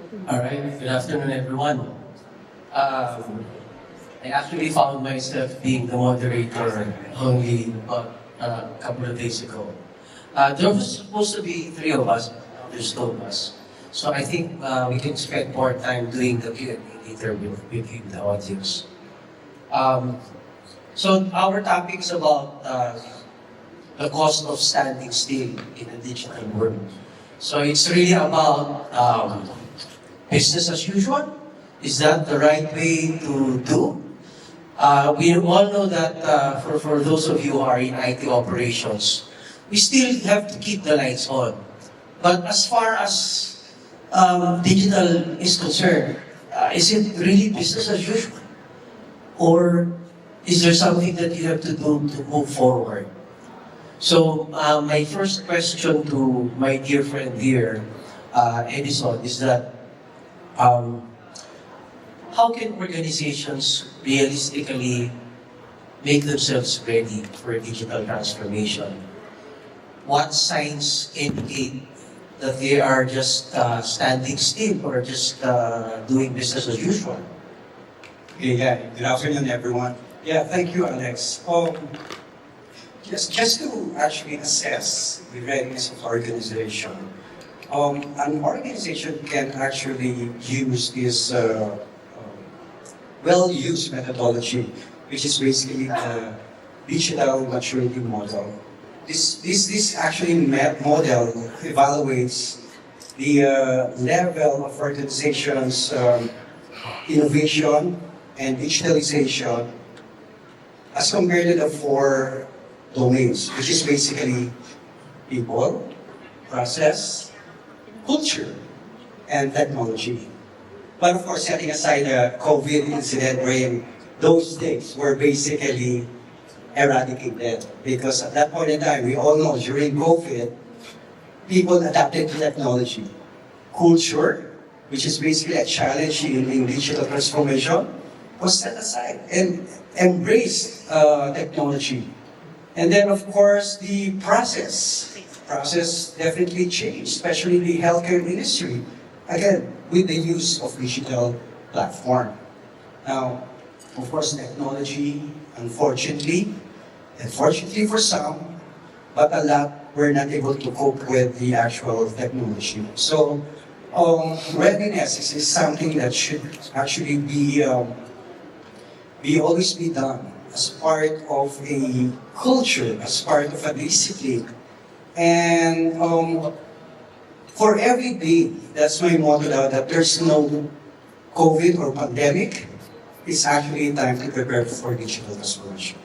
All right, good afternoon, everyone. I actually found myself being the moderator only about a couple of days ago. There was supposed to be three of us, there's two of us. So I think we can spend more time doing the Q&A later with you, the audience. Um, so our topic is about the cost of standing still in a digital world. So it's really about business as usual. Is that the right way to do? We all know that for those of you who are in IT operations, we still have to keep the lights on. But as far as digital is concerned, is it really business as usual? Or is there something that you have to do to move forward? So my first question to my dear friend here, Edison, is that how can organizations realistically make themselves ready for digital transformation? What signs indicate that they are just standing still or just doing business as usual? Yeah, good afternoon, everyone. Yeah, thank you, Alex. Just to actually assess the readiness of organization, an organization can actually use this well-used methodology, which is basically the digital maturity model. This actually model evaluates the level of organization's innovation and digitalization as compared to the four domains, which is basically people, process, culture, and technology. But of course, setting aside the COVID incident wherein those things were basically eradicated. Because at that point in time, we all know during COVID, people adapted to technology. Culture, which is basically a challenge in digital transformation, was set aside and embraced technology. And then, of course, the process definitely changed, especially the healthcare industry. Again, with the use of digital platform. Now, of course, technology, unfortunately for some, but a lot were not able to cope with the actual technology. So, readiness is something that should actually be always be done as part of a culture, as part of a discipline. And for every day, that's my motto now, that there's no COVID or pandemic, it's actually time to prepare for digital transformation.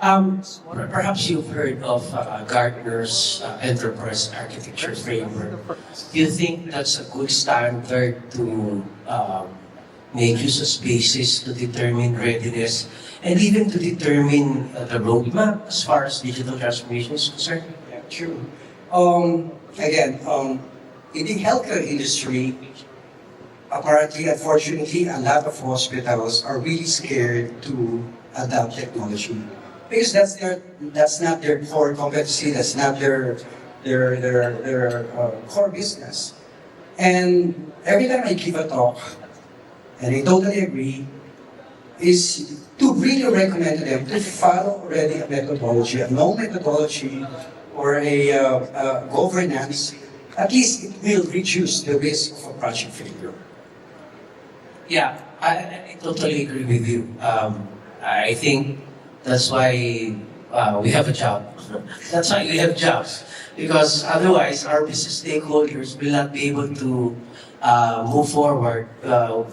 Perhaps you've heard of Gartner's enterprise architecture framework. Do you think that's a good standard to make use of spaces to determine readiness and even to determine the roadmap as far as digital transformation is concerned? Yeah, true. Again, in the healthcare industry, apparently, unfortunately, a lot of hospitals are really scared to adopt technology because that's not their core competency, that's not their core business. And every time I give a talk, and I totally agree, is to really recommend to them to follow already a methodology, a known methodology, or a governance. At least it will reduce the risk of a project failure. Yeah, I totally agree with you. I think that's why we have a job. That's why we have jobs. Because otherwise, our business stakeholders will not be able to move forward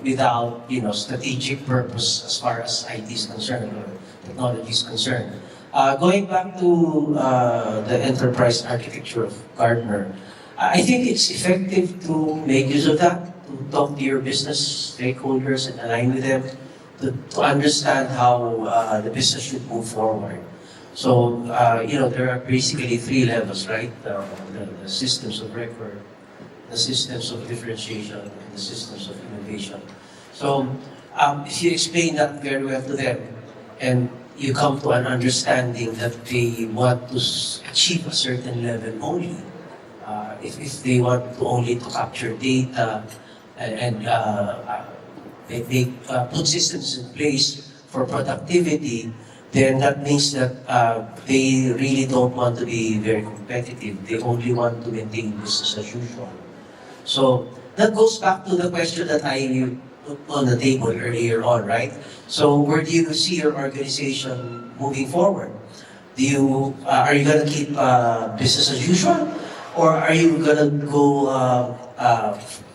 without, strategic purpose as far as IT is concerned or technology is concerned. Going back to the enterprise architecture of Gartner, I think it's effective to make use of that, to talk to your business stakeholders and align with them, to understand how the business should move forward. So, there are basically three levels, right? The systems of record, the systems of differentiation, and the systems of innovation. So, if you explain that very well to them, and you come to an understanding that they want to achieve a certain level only, if they want to only to capture data, and put systems in place for productivity, then that means that they really don't want to be very competitive. They only want to maintain business as usual. So that goes back to the question that I put on the table earlier on, right? So where do you see your organization moving forward? Are you gonna keep business as usual, or are you gonna go?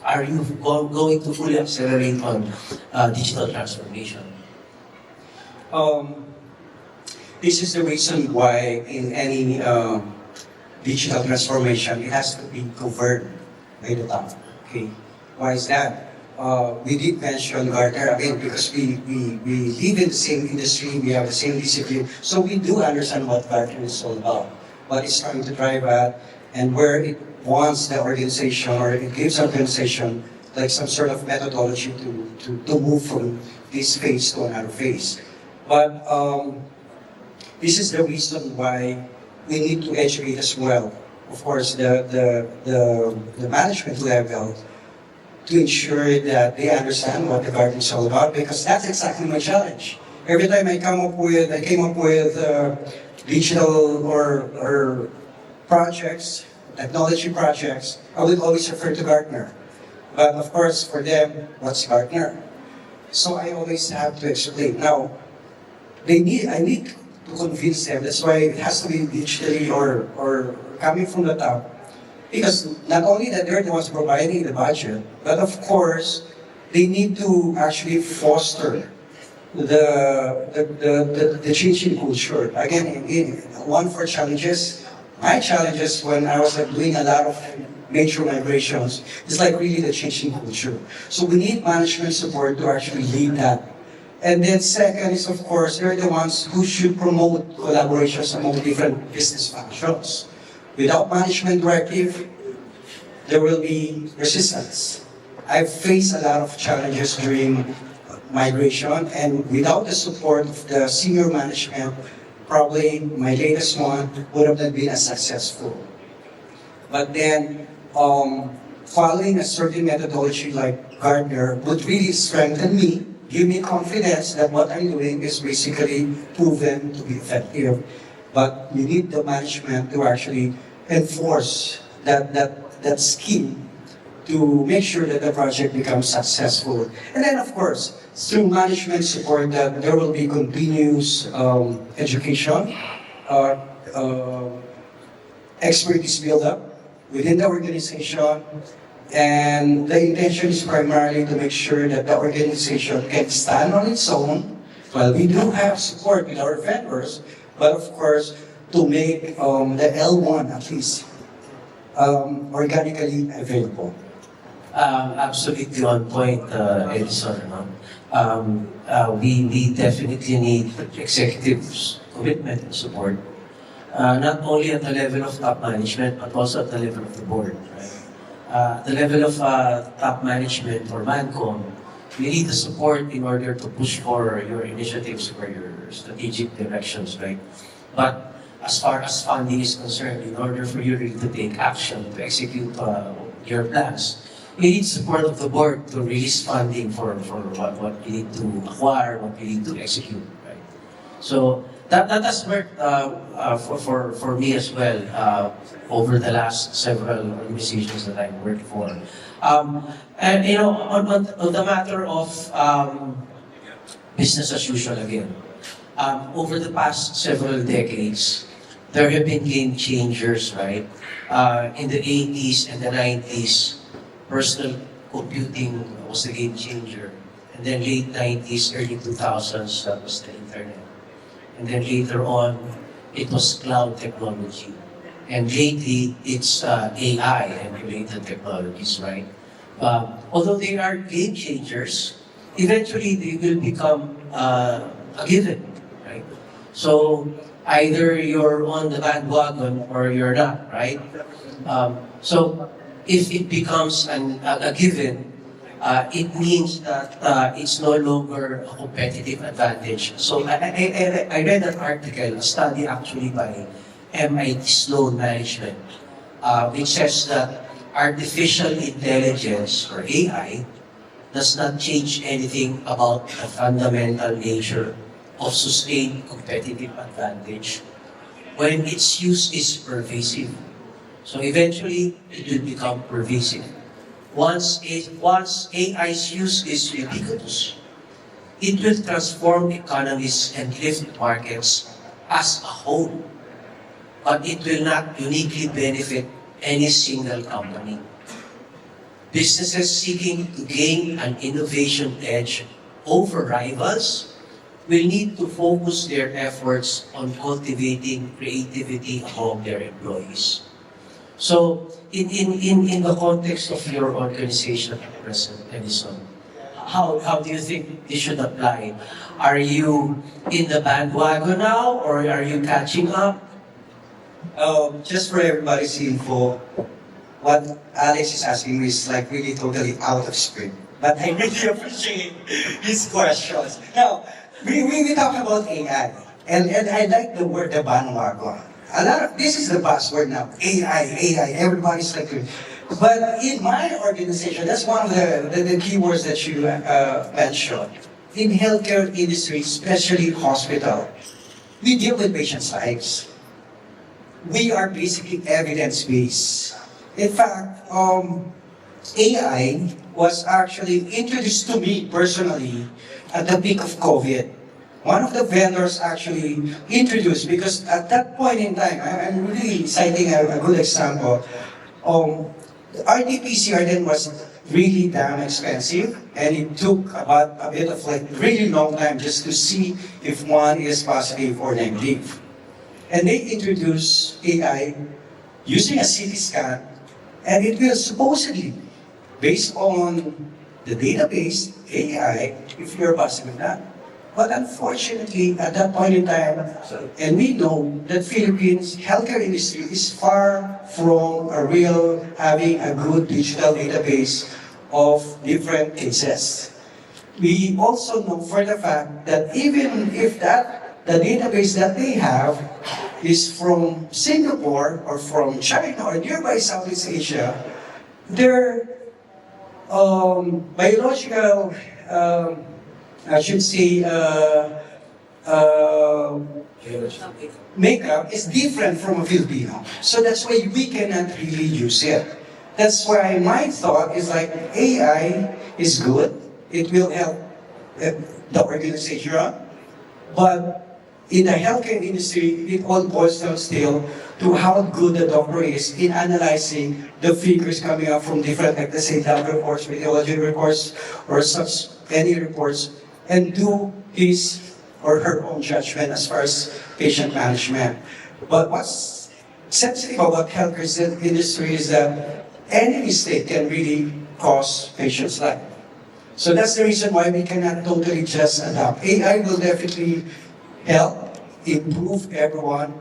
Going to fully accelerate on digital transformation? Um, this is the reason why in any digital transformation, it has to be governed by the top. Okay, why is that? We did mention Gartner again because we live in the same industry, we have the same discipline, so we do understand what Gartner is all about, what it's trying to drive at, and where it wants the organization or it gives organization like some sort of methodology to move from this phase to another phase. But this is the reason why we need to educate as well. Of course, the management level to ensure that they understand what the garden is all about, because that's exactly my challenge. Every time I came up with digital or projects, technology projects, I would always refer to Gartner. But of course, for them, what's Gartner? So I always have to explain. Now, I need to convince them. That's why it has to be digitally or coming from the top. Because not only that they're the ones providing the budget, but of course, they need to actually foster the change in culture. Again, one for challenges. My challenges when I was doing a lot of major migrations is like really the change in culture. So we need management support to actually lead that. And then second is, of course, they're the ones who should promote collaborations among different business functions. Without management directive, there will be resistance. I've faced a lot of challenges during migration, and without the support of the senior management, probably my latest one would have not been as successful. But then, following a certain methodology like Gartner would really strengthen me, give me confidence that what I'm doing is basically proven to be effective. But you need the management to actually enforce that scheme to make sure that the project becomes successful. And then, of course, through management support, that there will be continuous education, expertise build-up within the organization, and the intention is primarily to make sure that the organization can stand on its own. Well, we do have support with our vendors, but of course, to make the L1 at least organically available. Absolutely on point, Edison. No? We definitely need executives' commitment and support, not only at the level of top management, but also at the level of the board. Right? The level of top management or MANCOM, we need the support in order to push for your initiatives, for your strategic directions, right? But as far as funding is concerned, in order for you really to take action, to execute your plans, you need support of the board to release funding for what you need to acquire, what you need to execute, right? So that has worked for me as well over the last several organizations that I've worked for. And you know, on the matter of business as usual again, over the past several decades, there have been game changers, right? In the 80s and the 90s, personal computing was the game changer. And then late 90s, early 2000s, that was the internet. And then later on, it was cloud technology. And lately, it's AI and related technologies, right? Although they are game changers, eventually they will become a given, right? So either you're on the bandwagon or you're not, right? So if it becomes a given, it means that it's no longer a competitive advantage. So I read an article, a study actually by MIT Sloan Management, which says that artificial intelligence or AI does not change anything about the fundamental nature of sustained competitive advantage when its use is pervasive. So eventually, it will become pervasive. Once AI's use is ubiquitous, it will transform economies and lift markets as a whole, but it will not uniquely benefit any single company. Businesses seeking to gain an innovation edge over rivals will need to focus their efforts on cultivating creativity among their employees. So, in the context of your organization, President Edison, how do you think this should apply? Are you in the bandwagon now, or are you catching up? Just for everybody's info, what Alex is asking me is like really totally out of script. But I really appreciate his questions. Now, we talk about AI, and I like the word the bandwagon. This is the buzzword now, AI, everybody's like, but in my organization, that's one of the keywords that you mentioned. In healthcare industry, especially hospital, we deal with patients' lives. We are basically evidence-based. In fact, AI was actually introduced to me personally at the peak of COVID. One of the vendors actually introduced, because at that point in time, I'm really citing a good example. The RT-PCR then was really damn expensive, and it took about a bit of like really long time just to see if one is positive or negative. And they introduced AI using a CT scan, and it will supposedly, based on the database, AI, if you're positive or not. But unfortunately, at that point in time, and we know that Philippines healthcare industry is far from a real having a good digital database of different cases. We also know for the fact that even if the database that they have is from Singapore or from China or nearby Southeast Asia, their biological I should say, makeup is different from a Filipino. So that's why we cannot really use it. That's why my thought is like AI is good. It will help the organization. But in the healthcare industry, it all boils down still to how good the doctor is in analyzing the figures coming up from different, like let's say, lab reports, radiology reports, or such any reports, and do his or her own judgment as far as patient management. But what's sensitive about healthcare industry is that any mistake can really cost patients' life. So that's the reason why we cannot totally just adapt. AI will definitely help improve everyone,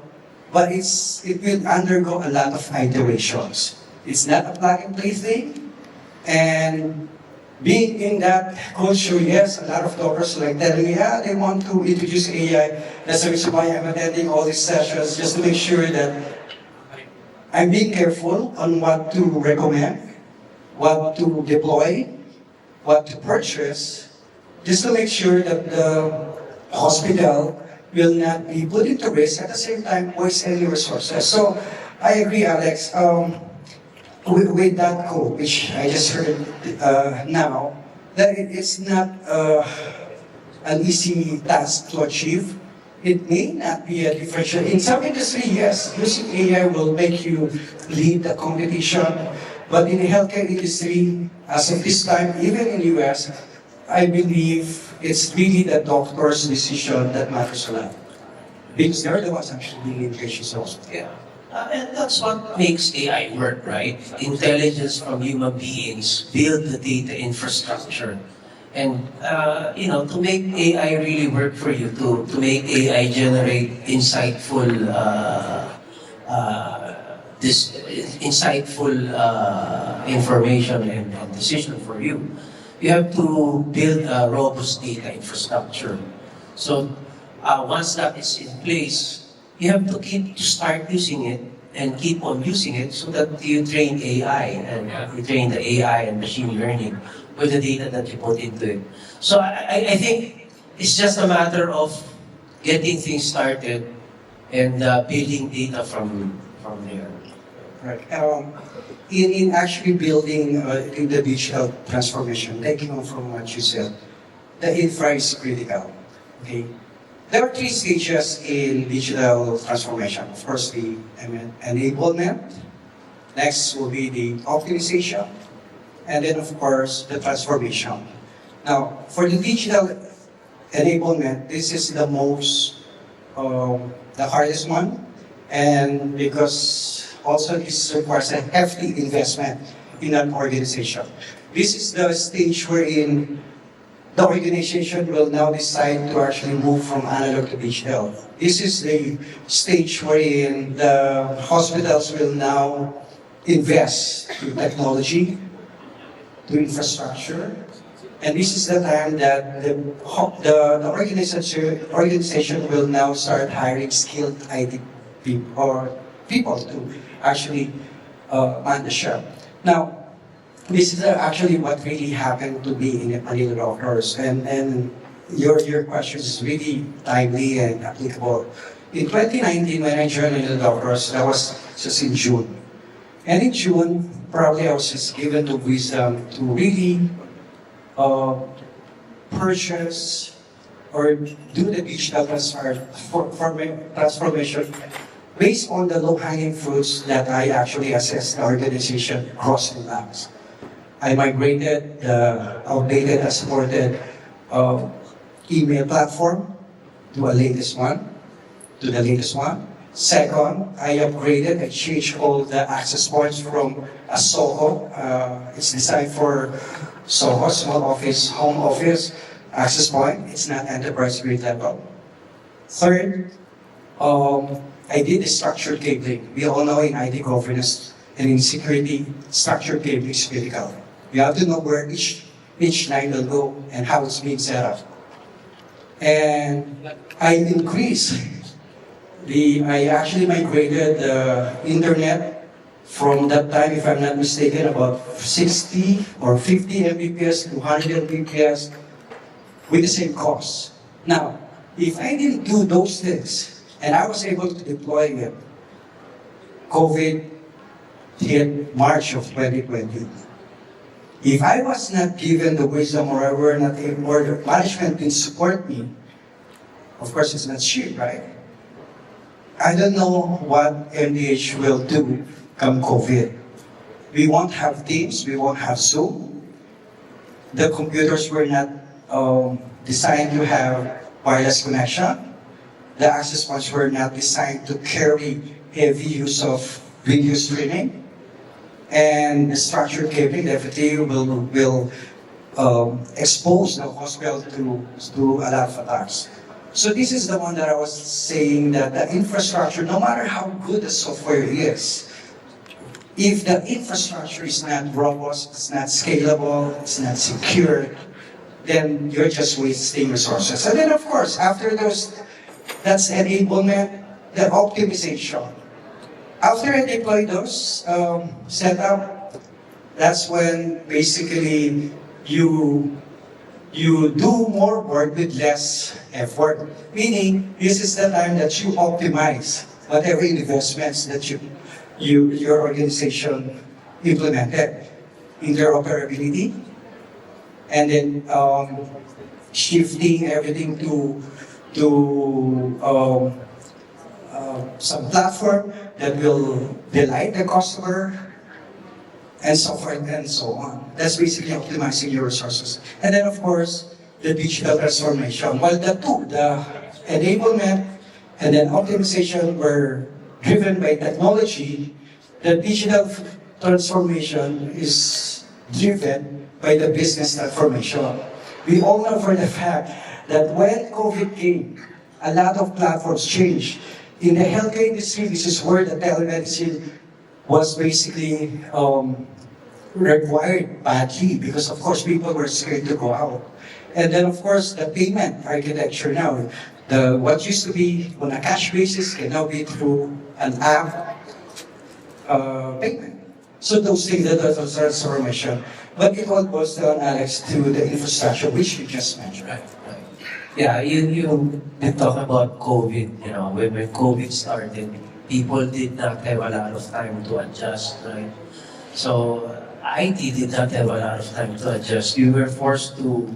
but it will undergo a lot of iterations. It's not a plug-and-play thing, and being in that culture, yes, a lot of doctors like telling me, yeah, they want to introduce AI. That's the reason why I'm attending all these sessions, just to make sure that I'm being careful on what to recommend, what to deploy, what to purchase, just to make sure that the hospital will not be put into risk, at the same time waste any resources. So I agree, Alex. With that quote, which I just heard now, that it's not an easy task to achieve. It may not be a differential. In some industry, yes, using AI will make you lead the competition. But in the healthcare industry, as of this time, even in the US, I believe it's really the doctor's decision that matters a lot. Because they're the ones actually dealing with patients also. Yeah. And that's what makes AI work, right? Intelligence from human beings build the data infrastructure. And, to make AI really work for you, to make AI generate insightful information and decision for you, you have to build a robust data infrastructure. So once that is in place, you have to start using it and keep on using it so that you train AI and you train the AI and machine learning with the data that you put into it. So I think it's just a matter of getting things started and building data from there. Right. In actually building in the digital transformation, taking on from what you said, the infra is critical. Okay. There are three stages in digital transformation. Of course, the enablement. Next will be the optimization. And then, of course, the transformation. Now, for the digital enablement, this is the most, the hardest one. And because also this requires a hefty investment in an organization. This is the stage wherein the organization will now decide to actually move from analog to digital. This is the stage wherein the hospitals will now invest in technology, to infrastructure, and this is the time that the organization will now start hiring skilled IT people to actually man the shop. Now, this is actually what really happened to me in Manila Doctors, and your question is really timely and applicable. In 2019, when I joined Manila Doctors, that was just in June. And in June, probably I was just given the wisdom to really purchase or do the digital transformation based on the low-hanging fruits that I actually assessed the organization across the labs. I migrated the outdated and supported email platform to the latest one. Second, I upgraded and changed all the access points from a SOHO. It's designed for SOHO, small office, home office access point. It's not enterprise grade level. Third, I did the structured cabling. We all know in IT governance and in security, structured cabling is critical. You have to know where each line will go and how it's being set up. And I actually migrated the internet from that time, if I'm not mistaken, about 60 or 50 Mbps to 100 Mbps with the same cost. Now, if I didn't do those things and I was able to deploy it, COVID hit March of 2020. If I was not given the wisdom or the management didn't support me, of course it's not cheap, right? I don't know what MDH will do come COVID. We won't have Teams, we won't have Zoom. The computers were not designed to have wireless connection. The access points were not designed to carry heavy use of video streaming. And the structured cabling definitely will expose the hospital to a lot of attacks. So this is the one that I was saying, that the infrastructure, no matter how good the software is, if the infrastructure is not robust, it's not scalable, it's not secure, then you're just wasting resources. And then of course, after those, that's enablement, the optimization. After I deploy those setup, that's when basically you do more work with less effort. Meaning, this is the time that you optimize whatever investments that your organization implemented. Interoperability, and then shifting everything to some platform that will delight the customer, and so forth and so on. That's basically optimizing your resources. And then of course, the digital transformation. While the enablement and then optimization were driven by technology, the digital transformation is driven by the business transformation. We all know for the fact that when COVID came, a lot of platforms changed. In the healthcare industry, this is where the telemedicine was basically required badly, because of course people were scared to go out. And then of course the payment architecture now, what used to be on a cash basis can now be through an app payment. So those things that are transformation. But it all boils down, Alex, to the infrastructure which you just mentioned. Right, right. Yeah, you did talk about COVID, you know, when COVID started, people did not have a lot of time to adjust, right? So IT did not have a lot of time to adjust. We were forced to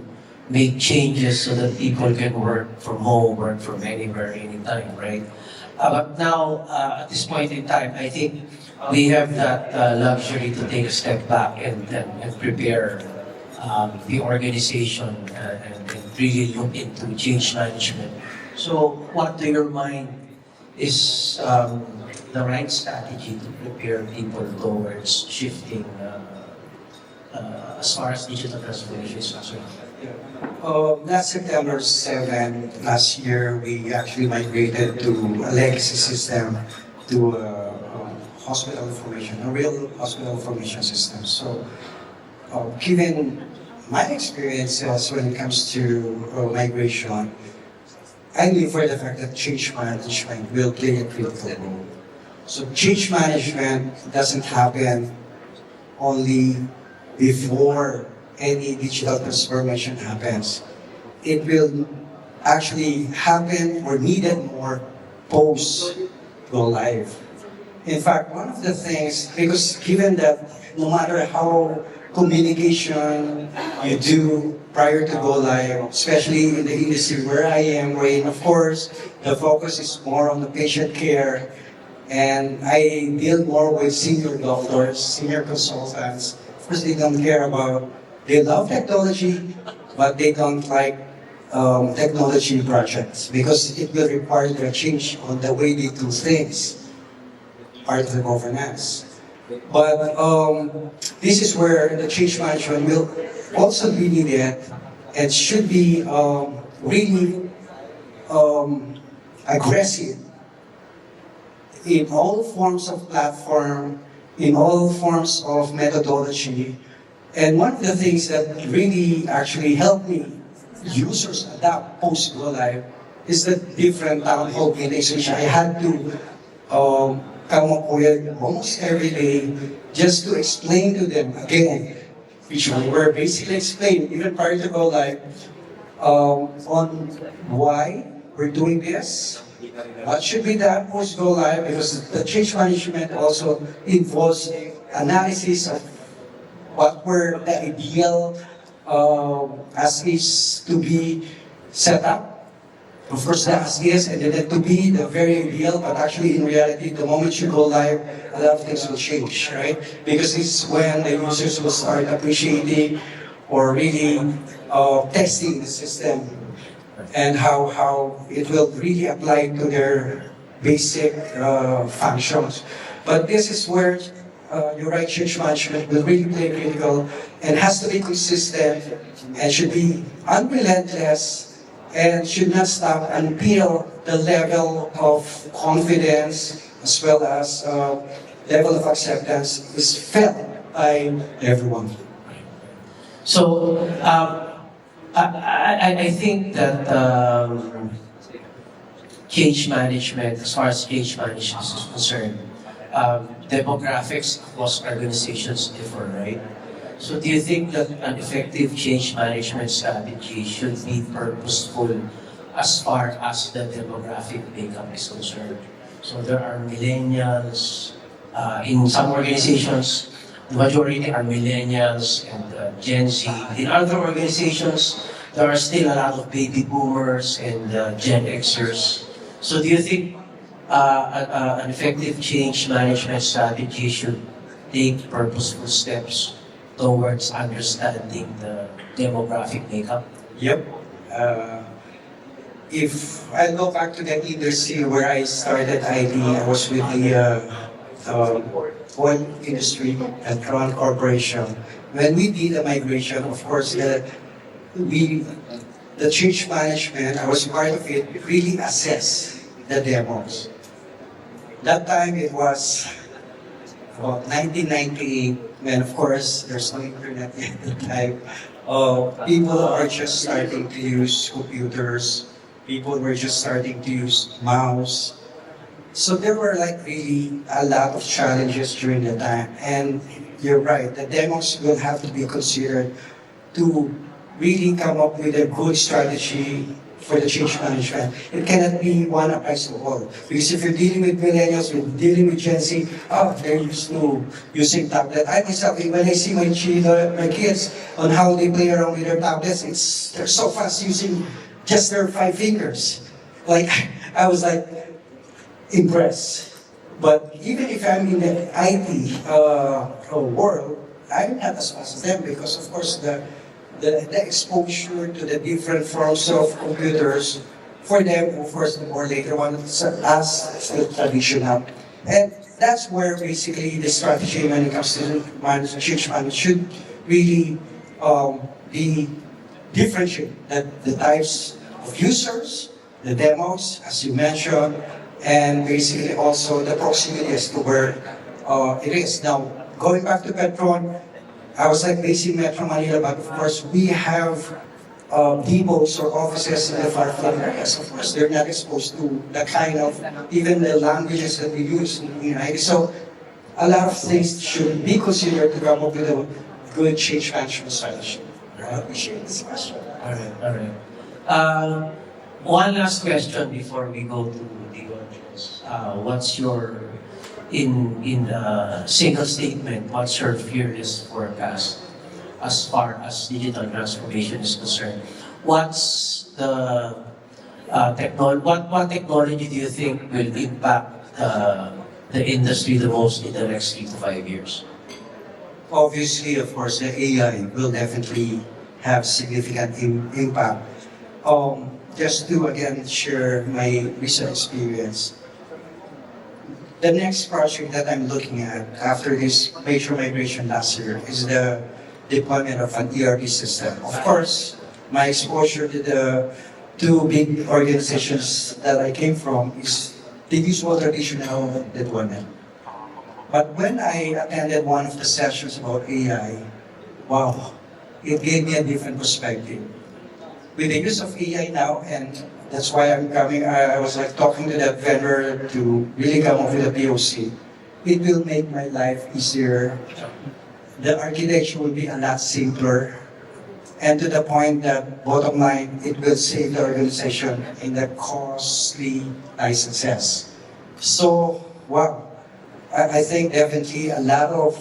make changes so that people can work from home, work from anywhere, anytime, right? But now, at this point in time, I think we have that luxury to take a step back and prepare the organization and really look into change management. So, what to your mind is the right strategy to prepare people towards shifting as far as digital transformation is concerned? Last September 7, last year, we actually migrated to a legacy system to hospital information, a real hospital information system. So, given my experiences when it comes to migration, I knew for the fact that change management will play a critical role. So change management doesn't happen only before any digital transformation happens. It will actually happen or needed more post go live. In fact, one of the things, because given that no matter how communication you do prior to go live, especially in the industry where I am, wherein of course the focus is more on the patient care, and I deal more with senior doctors, senior consultants. Of course, they don't care about, they love technology, but they don't like technology projects because it will require a change on the way they do things, part of the governance. But this is where the change management will also be needed and should be really aggressive in all forms of platform, in all forms of methodology. And one of the things that really actually helped me users adapt post go live is the different town hall meetings which I had to come up with almost every day just to explain to them again, which we were basically explained even prior to go live, on why we're doing this, what should be done post go live, because the change management also involves analysis of what were the ideal as is to be set up. Of course, the as is and then to be the very ideal, but actually in reality, the moment you go live, a lot of things will change, right? Because it's when the users will start appreciating or really testing the system and how it will really apply to their basic functions. But this is where your right change management will really play critical and has to be consistent and should be unrelentless and should not stop until the level of confidence as well as level of acceptance is felt by everyone. So, I think that change management, as far as change management is concerned, demographics across organizations differ, right? So do you think that an effective change management strategy should be purposeful as far as the demographic makeup is concerned? So there are millennials, in some organizations, the majority are millennials and Gen Z. In other organizations, there are still a lot of baby boomers and Gen Xers. So do you think an effective change management strategy should take purposeful steps towards understanding the demographic makeup? Yep. If I go back to the industry where I started ID, I was with the oil industry and Crown Corporation. When we did the migration, of course, the change management, I was part of it, really assess the demos. That time it was about 1998, when of course there's no internet at the time. People are just starting to use computers. People were just starting to use mouse. So there were like really a lot of challenges during the time. And you're right, the demos will have to be considered to really come up with a good strategy for the change management. It cannot be one applies to all. Because if you're dealing with millennials, you're dealing with Gen Z, oh, they're used to using tablet. I myself, when I see my kids on how they play around with their tablets, they're so fast using just their 5 fingers. Like, I was like impressed. But even if I'm in the IT world, I'm not as fast as them because, of course, the exposure to the different forms of computers, for them, of course, the more later one, as the traditional. And that's where basically the strategy when it comes to change management should really be differentiate the types of users, the demos, as you mentioned, and basically also the proximity as to where it is. Now, going back to Petron, I was like based in Metro Manila, but of course we have depots or offices in the far-flung areas. Of course, they're not exposed to the kind of, even the languages that we use in the United. So a lot of things should be considered to come up with a good change management strategy. I appreciate this question. All right, all right. One last question before we go to the audience. What's your, in a single statement, what's your fearless forecast as far as digital transformation is concerned? What's the what technology do you think will impact the industry the most in the next 3 to 5 years? Obviously, of course, the AI will definitely have significant impact. Just to again share my recent experience, the next project that I'm looking at after this major migration last year is the deployment of an ERP system. Of course, my exposure to the two big organizations that I came from is the usual traditional deployment. But when I attended one of the sessions about AI, wow, it gave me a different perspective. With the use of AI now, and that's why I'm coming, I was like talking to that vendor to really come up with a POC. It will make my life easier. The architecture will be a lot simpler. And to the point that, bottom line, it will save the organization in the costly licenses. So, wow, I think definitely a lot of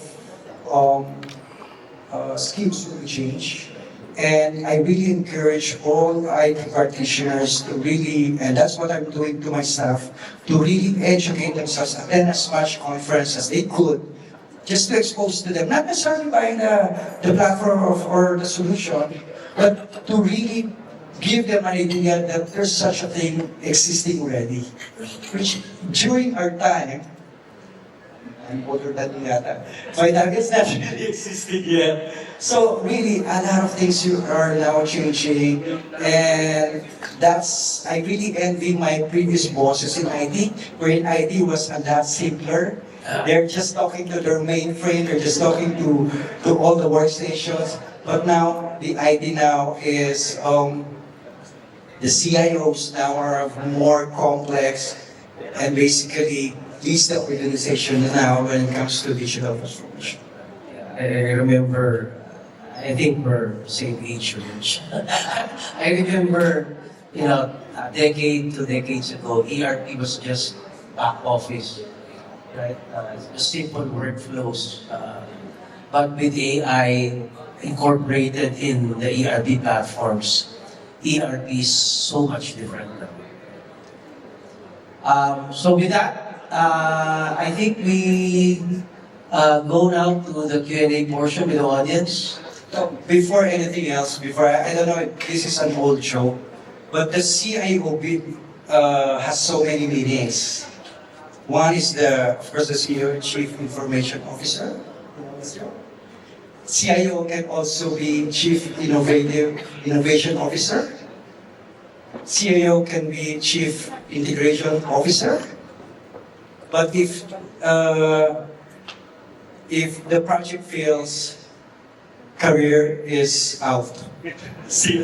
schemes will change. And I really encourage all IT practitioners to really, and that's what I'm doing to my staff, to really educate themselves, attend as much conference as they could, just to expose to them, not necessarily buying the platform or the solution, but to really give them an idea that there's such a thing existing already. Which during our time, I'm older than you yata, by now it's not really existing yet. So really, a lot of things are now changing, and I really envy my previous bosses in IT, where in IT was a lot simpler. They're just talking to their mainframe, they're just talking to all the workstations. But now, the IT now is, the CIOs now are more complex, and basically leads the organization now when it comes to digital transformation. I remember, I think we're same age range. I remember, a decade, 2 decades ago, ERP was just back office, right? Just simple workflows. But with AI incorporated in the ERP platforms, ERP is so much different now. So with that, I think we go now to the Q&A portion with the audience. So before anything else, I don't know if this is an old joke, but the CIO has so many meanings. One is of course, the CEO, Chief Information Officer. CIO can also be Chief Innovation Officer. CIO can be Chief Integration Officer. But if the project fails, career is out. See?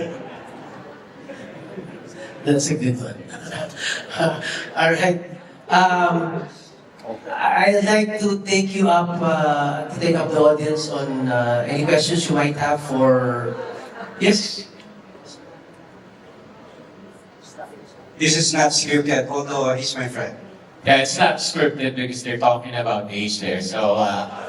That's a good one. All right. Um, I'd like to take you up, to take up the audience on any questions you might have for. Yes? This is not scripted, although he's my friend. Yeah, it's not scripted because they're talking about age there. So,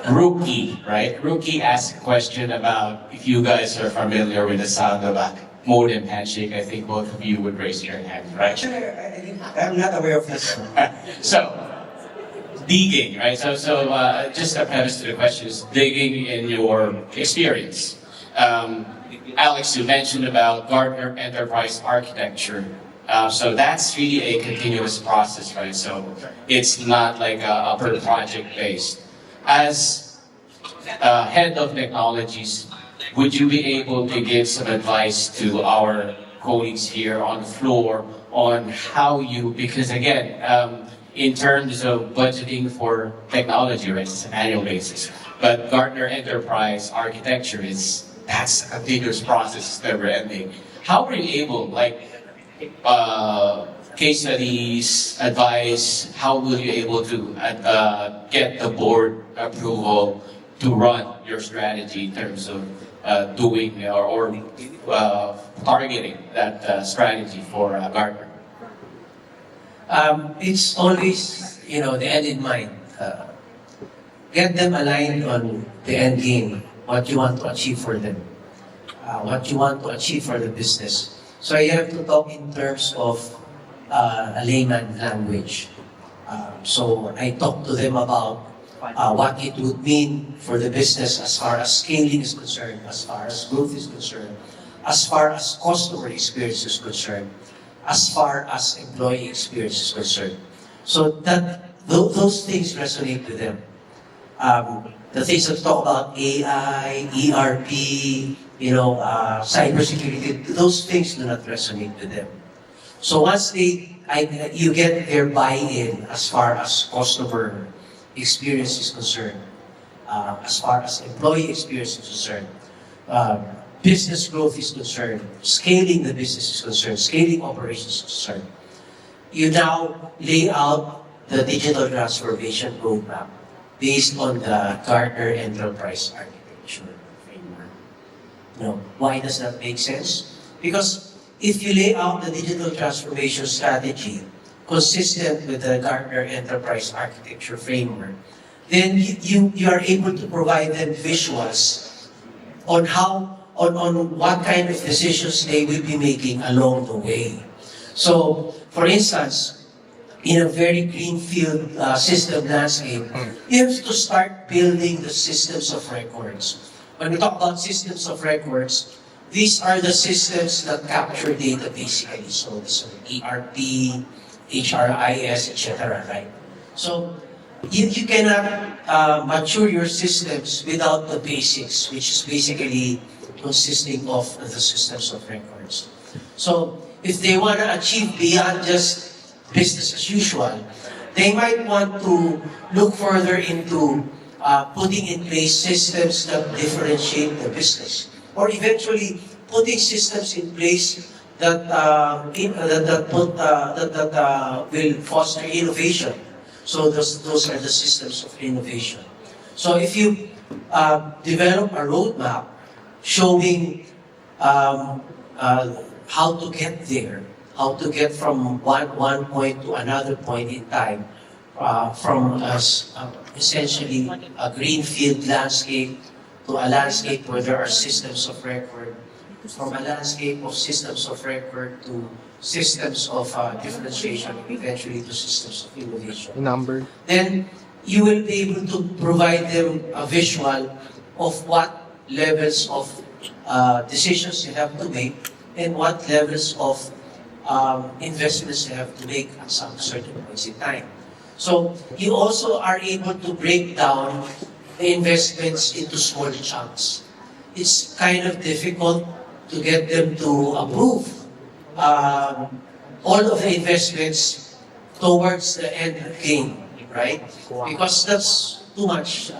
Rookie, right? Rookie asked a question about if you guys are familiar with the sound of a modem handshake. I think both of you would raise your hand, right? Actually, I'm not aware of this. So, digging, right? Just a premise to the question is digging in your experience. Alex, you mentioned about Gartner Enterprise Architecture. So that's really a continuous process, right? So it's not like a per project based. As head of technologies, would you be able to give some advice to our colleagues here on the floor on how you, because again, in terms of budgeting for technology, right, it's an annual basis. But Gartner Enterprise Architecture that's a continuous process, it's never ending. How are you able, like, case studies, advice, how will you able to get the board approval to run your strategy in terms of doing or targeting that strategy for Gartner? It's always, the end in mind. Get them aligned on the end game, what you want to achieve for them, what you want to achieve for the business. So you have to talk in terms of a layman language. So I talk to them about what it would mean for the business as far as scaling is concerned, as far as growth is concerned, as far as customer experience is concerned, as far as employee experience is concerned. So that those things resonate with them. The things that talk about AI, ERP, cybersecurity, those things do not resonate with them. So once you get their buy-in as far as customer experience is concerned, as far as employee experience is concerned, business growth is concerned, scaling the business is concerned, scaling operations is concerned, you now lay out the digital transformation roadmap based on the Gartner Enterprise Architecture framework. Why does that make sense? Because if you lay out the digital transformation strategy consistent with the Gartner Enterprise Architecture framework, then you are able to provide them visuals on what kind of decisions they will be making along the way. So, for instance, in a very greenfield system landscape, you have to start building the systems of records. When we talk about systems of records, these are the systems that capture data basically. So this are ERP, HRIS, etc. Right? So you cannot mature your systems without the basics, which is basically consisting of the systems of records. So if they want to achieve beyond just business as usual, they might want to look further into putting in place systems that differentiate the business, or eventually putting systems in place that will foster innovation. So those are the systems of innovation. So if you develop a roadmap showing how to get there, how to get from one point to another point in time, from essentially a greenfield landscape to a landscape where there are systems of record, from a landscape of systems of record to systems of differentiation, eventually to systems of innovation. Number. Then you will be able to provide them a visual of what levels of decisions you have to make and what levels of investments you have to make at some certain points in time. So you also are able to break down the investments into small chunks. It's kind of difficult to get them to approve all of the investments towards the end game, right? Because that's too much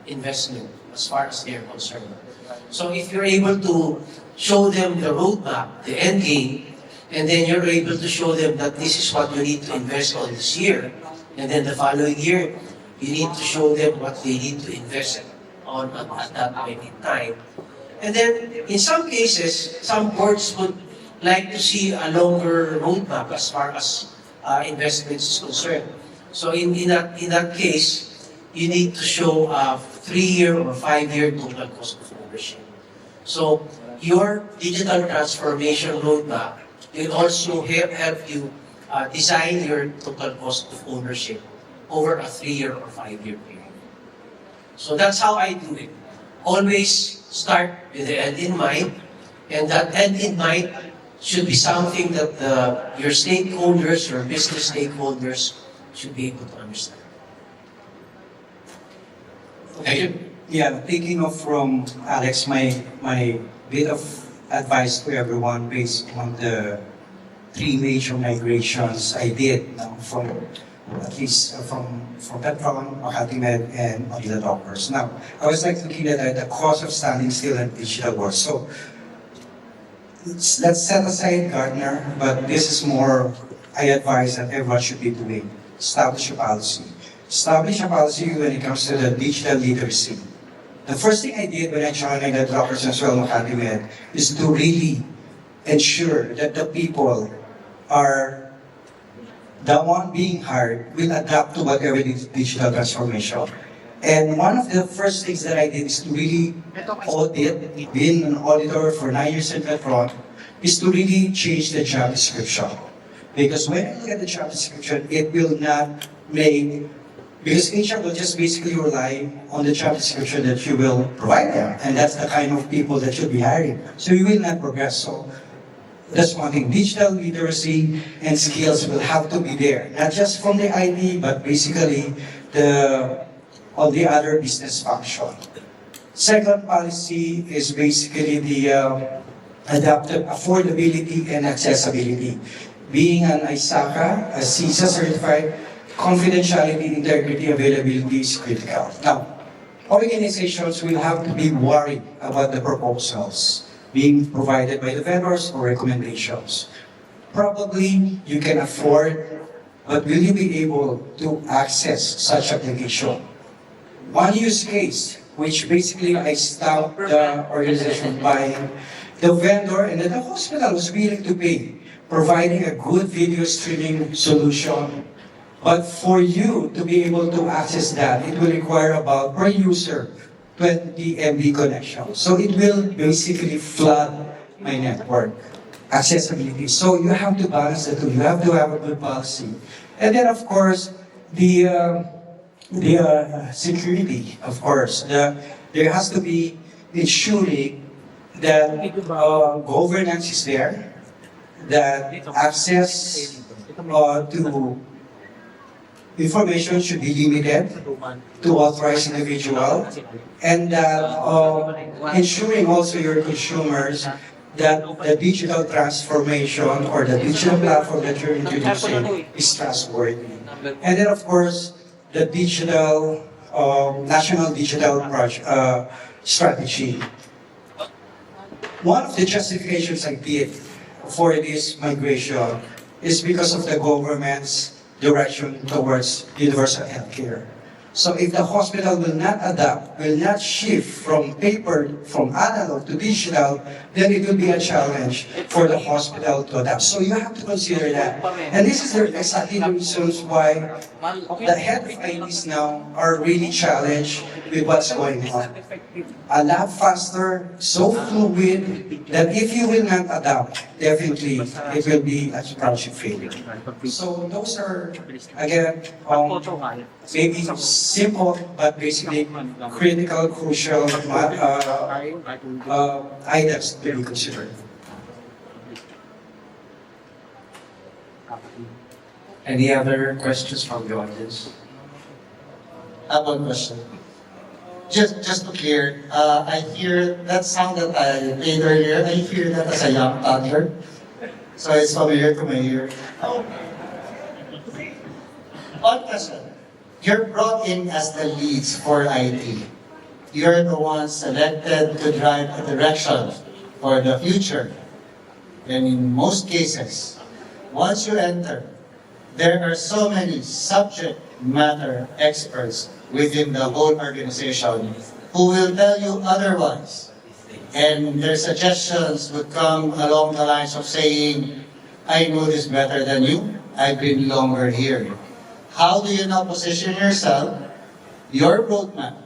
investment as far as they're concerned. So if you're able to show them the roadmap, the end game, And then you're able to show them that this is what you need to invest on this year. And then the following year, you need to show them what they need to invest on at that point in time. And then, in some cases, some boards would like to see a longer roadmap as far as investments is concerned. So in that case, you need to show a 3-year or 5-year total cost of ownership. So your digital transformation roadmap will also help you design your total cost of ownership over a 3-year or 5-year period. So that's how I do it. Always start with the end in mind, and that end in mind should be something that your stakeholders, your business stakeholders should be able to understand. Thank you. Yeah, taking off from Alex, my bit of advice to everyone based on the 3 major migrations I did now from at least from Petron, Makati Med, and Manila Doctors. Now, I was like looking at the cost of standing still in digital world. So let's set aside Gartner, but this is more I advise that everyone should be doing. Establish a policy. Establish a policy when it comes to the digital literacy. The first thing I did when I joined the Doctors as well, Makati Med, is to really ensure that the people are the one being hired will adapt to whatever is digital transformation. And one of the first things that I did is to really audit, being an auditor for 9 years in Petron, is to really change the job description. Because when you look at the job description, it will not make, because HR will just basically rely on the job description that you will provide them. And that's the kind of people that you'll be hiring. So you will not progress. So that's one thing. Digital literacy and skills will have to be there. Not just from the IT, but basically all the other business function. Second policy is basically the adaptive affordability and accessibility. Being an ISACA, a CISA certified, confidentiality, integrity, availability is critical. Now, organizations will have to be worried about the proposals being provided by the vendors or recommendations. Probably you can afford, but will you be able to access such application? One use case, which basically I stopped the organization by the vendor and then the hospital was willing to pay, providing a good video streaming solution. But for you to be able to access that, it will require about per user 20 MB connection. So it will basically flood my network. Accessibility. So you have to balance the two. You have to have a good policy. And then of course, the security, of course. There has to be ensuring that governance is there, that access to information should be limited to authorized individual, and ensuring also your consumers that the digital transformation or the digital platform that you're introducing is trustworthy. And then of course, the digital, national digital strategy. One of the justifications I did for this migration is because of the government's direction towards universal healthcare. So if the hospital will not adapt, will not shift from paper, from analog to digital, then it will be a challenge for the hospital to adapt. So you have to consider that. And this is exactly the reasons why the head of ITs now are really challenged with what's going on. A lot faster, so fluid, that if you will not adapt, definitely it will be a project failure. So those are, again, maybe simple, but basically critical, crucial items to be considered. Any other questions from the audience? I have one question. Just to clear, I hear that sound that I played earlier, I hear that as a young toddler. So it's familiar to my ear. One question. You're brought in as the leads for IT. You're the one selected to drive a direction for the future. And in most cases, once you enter, there are so many subject matter experts within the whole organization who will tell you otherwise. And their suggestions would come along the lines of saying, I know this better than you, I've been longer here. How do you now position yourself, your roadmap,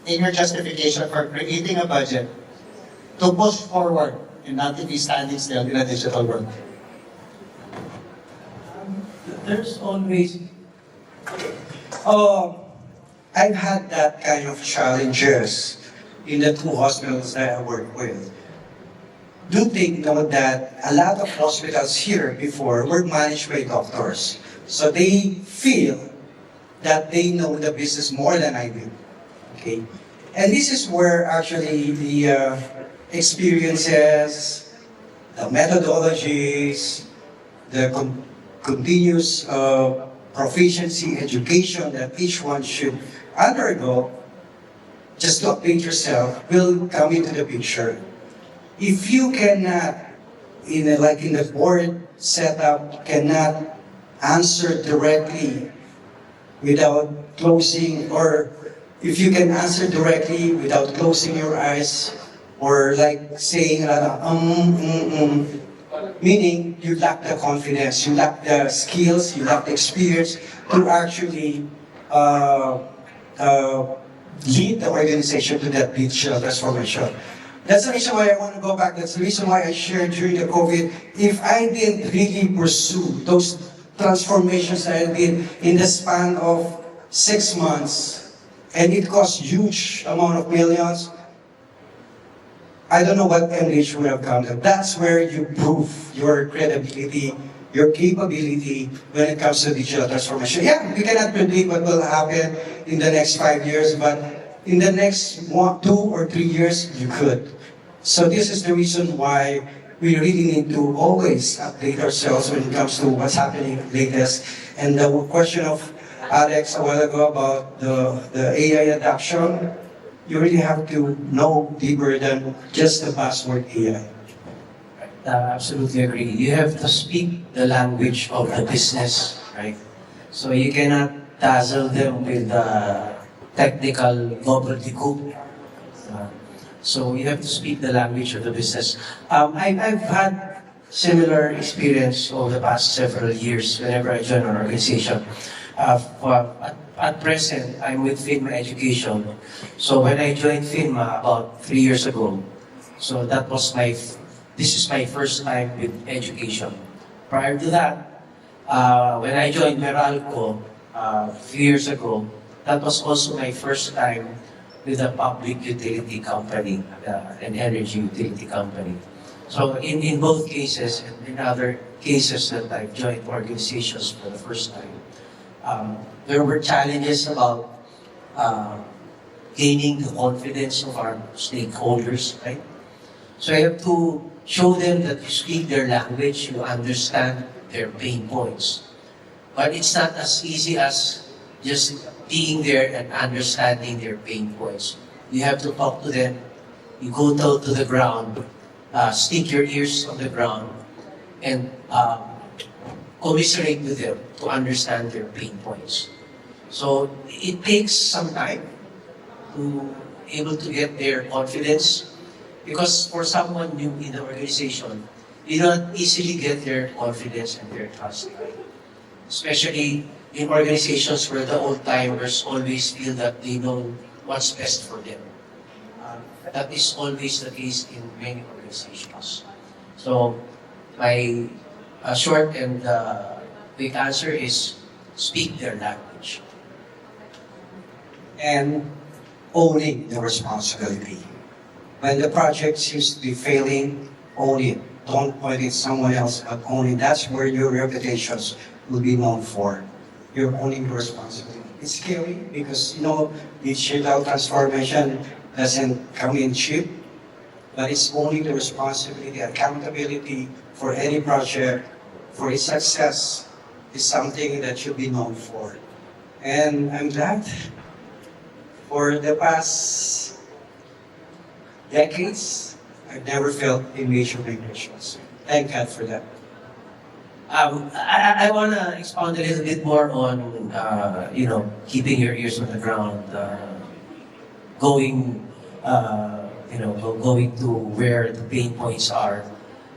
in your justification for creating a budget to push forward and not to be standing still in a digital world? There's always I've had that kind of challenges in the two hospitals that I work with. Do think now that a lot of hospitals here before were managed by doctors. So they feel that they know the business more than I do. Okay? And this is where actually the experiences, the methodologies, the continuous proficiency education that each one should undergo just to update yourself will come into the picture. If you cannot, like in the board setup, cannot answer directly without closing, or if you can answer directly without closing your eyes, or like saying a lot of meaning you lack the confidence, you lack the skills, you lack the experience to actually lead the organization to that digital transformation. That's the reason why I want to go back. That's the reason why I shared during the COVID. If I didn't really pursue those transformations that I did in the span of 6 months, and it cost huge amount of millions, I don't know what MH would have come to. That's where you prove your credibility, your capability when it comes to digital transformation. Yeah, we cannot predict what will happen in the next 5 years, but in the next 1, 2, or 3 years, you could. So this is the reason why we really need to always update ourselves when it comes to what's happening latest. And the question of Alex a while ago about the AI adoption, you really have to know deeper than just the buzzword AI. Absolutely agree. You have to speak the language of the business, right? So you cannot dazzle them with technical gobbledygook. So you have to speak the language of the business. I've had similar experience over the past several years whenever I join an organization. At present, I'm with PHINMA Education. So when I joined PHINMA about 3 years ago, so this is my first time with education. Prior to that, when I joined Meralco a few years ago, that was also my first time with a public utility company, an energy utility company. So in both cases, and in other cases that I've joined organizations for the first time, there were challenges about gaining the confidence of our stakeholders, right? So I have to show them that you speak their language, you understand their pain points. But it's not as easy as just being there and understanding their pain points. You have to talk to them, you go down to the ground, stick your ears on the ground, and commiserate with them to understand their pain points. So it takes some time to able to get their confidence, because for someone new in the organization, you don't easily get their confidence and their trust. Especially in organizations where the old-timers always feel that they know what's best for them. That is always the case in many organizations. So my short and quick answer is speak their language. And owning the responsibility. When the project seems to be failing, own it. Don't point it at someone else, but own it. That's where your reputations will be known for. You're owning the responsibility. It's scary because, digital transformation doesn't come in cheap, but it's owning the responsibility, accountability for any project, for its success is something that you'll be known for. And I'm glad for the past decades, I've never felt a major migrations. Thank God for that. I want to expound a little bit more on, keeping your ears on the ground, going, going to where the pain points are.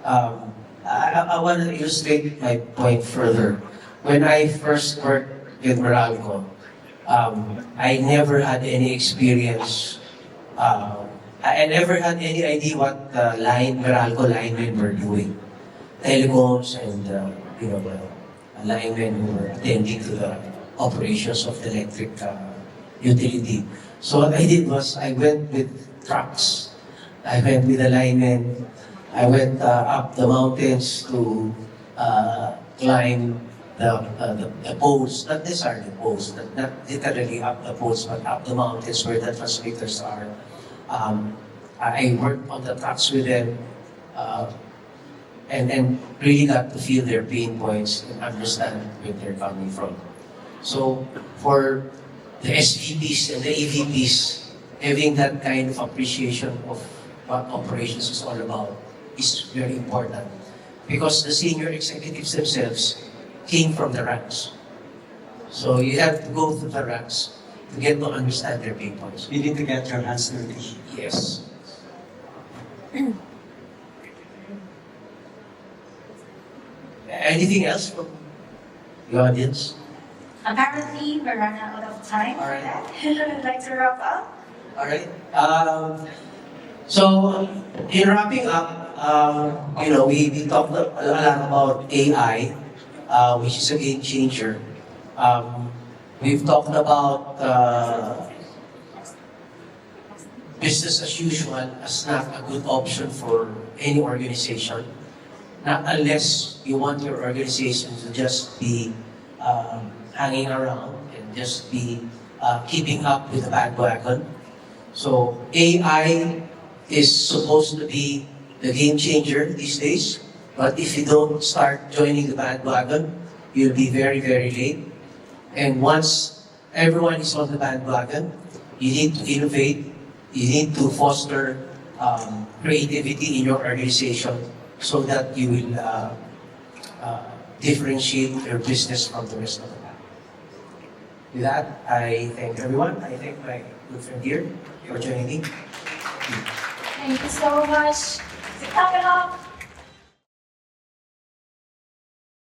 I want to illustrate my point further. When I first worked with Meralco, I never had any experience. I never had any idea what Meralco linemen were doing. Telecoms and linemen who were attending to the operations of the electric utility. So what I did was I went with trucks. I went with the linemen. I went up the mountains to climb the poles, not necessarily poles, not literally up the poles, but up the mountains where the transmitters are. I worked on the trucks with them. And really got to feel their pain points and understand where they're coming from. So for the SVPs and the EVPs, having that kind of appreciation of what operations is all about is very important. Because the senior executives themselves came from the ranks. So you have to go through the ranks to get to understand their pain points. You need to get your hands dirty. Yes. Anything else from the audience? Apparently, we're running out of time for Alright. that. I'd like to wrap up. All right. So in wrapping up, we talked a lot about AI, which is a game changer. We've talked about business as usual as not a good option for any organization, not unless you want your organization to just be hanging around and just be keeping up with the bandwagon. So AI is supposed to be the game changer these days, but if you don't start joining the bandwagon, you'll be very, very late. And once everyone is on the bandwagon, you need to innovate, you need to foster creativity in your organization so that you will differentiate your business from the rest of the pack. With that, I thank everyone. I thank my good friend here for joining me. Thank you so much. To top it off,